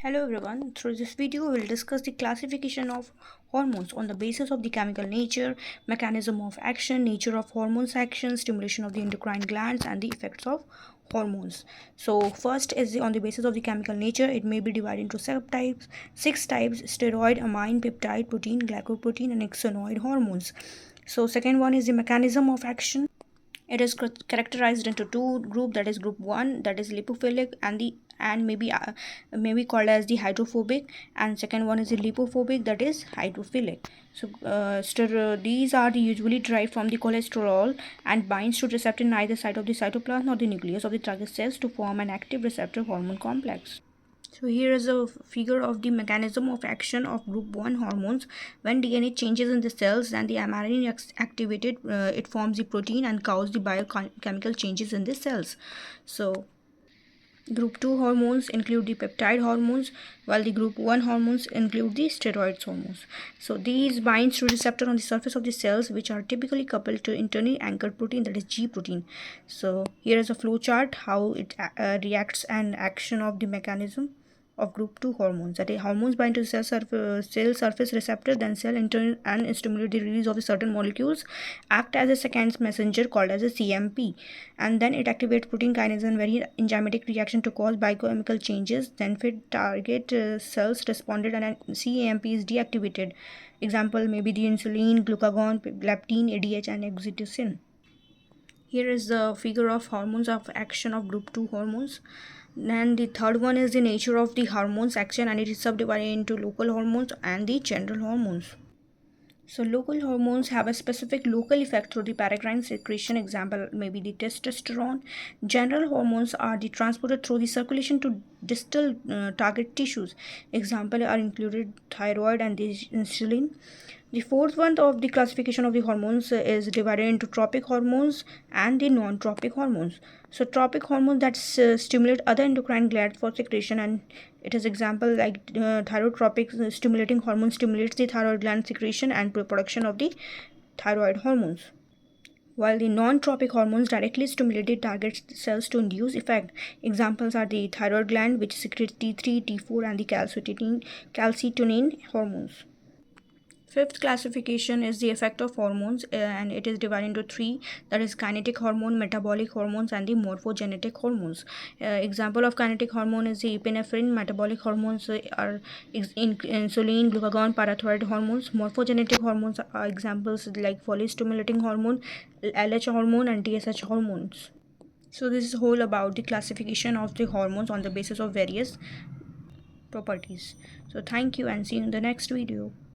Hello everyone, through this video we will discuss the classification of hormones on the basis of the chemical nature, mechanism of action, nature of hormones action, stimulation of the endocrine glands and the effects of hormones. So first is on the basis of the chemical nature, it may be divided into subtypes, 6 types: steroid, amine, peptide, protein, glycoprotein and exonoid hormones. So second one is the mechanism of action. It is characterized into two group, that is group 1, that is lipophilic, and maybe called as the hydrophobic, and second one is the lipophobic, that is hydrophilic. So these are usually derived from the cholesterol and binds to receptor in either side of the cytoplasm or the nucleus of the target cells to form an active receptor hormone complex. So here is a figure of the mechanism of action of group 1 hormones. When DNA changes in the cells and the mRNA is activated, it forms the protein and causes the biochemical changes in the cells. So group 2 hormones include the peptide hormones, while the group 1 hormones include the steroid hormones. So these binds to receptor on the surface of the cells, which are typically coupled to internally anchored protein, that is G protein. So here is a flow chart how it reacts and action of the mechanism of group 2 hormones. That is, hormones bind to cell surface receptor, then cell enter and stimulate the release of the certain molecules, act as a second messenger called as a CMP, and then it activates protein kinase and very enzymatic reaction to cause biochemical changes. Then fit target cells responded and CAMP is deactivated. Example may be the insulin, glucagon, leptin, ADH and oxytocin. Here is the figure of hormones of action of group 2 hormones. Then the third one is the nature of the hormones action, and it is subdivided into local hormones and the general hormones. So local hormones have a specific local effect through the paracrine secretion. Example may be the testosterone. General hormones are transported through the circulation to distal target tissues. Example are included thyroid and the insulin. The fourth one of the classification of the hormones is divided into tropic hormones and the non-tropic hormones. So tropic hormones that stimulate other endocrine glands for secretion, and it is example like thyrotropic stimulating hormone stimulates the thyroid gland secretion and production of the thyroid hormones, while the non-tropic hormones directly stimulate the target cells to induce effect. Examples are the thyroid gland, which secretes T3, T4 and the calcitonin hormones. Fifth classification is the effect of hormones, and it is divided into three, that is kinetic hormone, metabolic hormones and the morphogenetic hormones. Example of kinetic hormone is the epinephrine. Metabolic hormones are insulin, glucagon, parathyroid hormones. Morphogenetic hormones are examples like follicle stimulating hormone, LH hormone and TSH hormones. So this is whole about the classification of the hormones on the basis of various properties. So thank you and see you in the next video.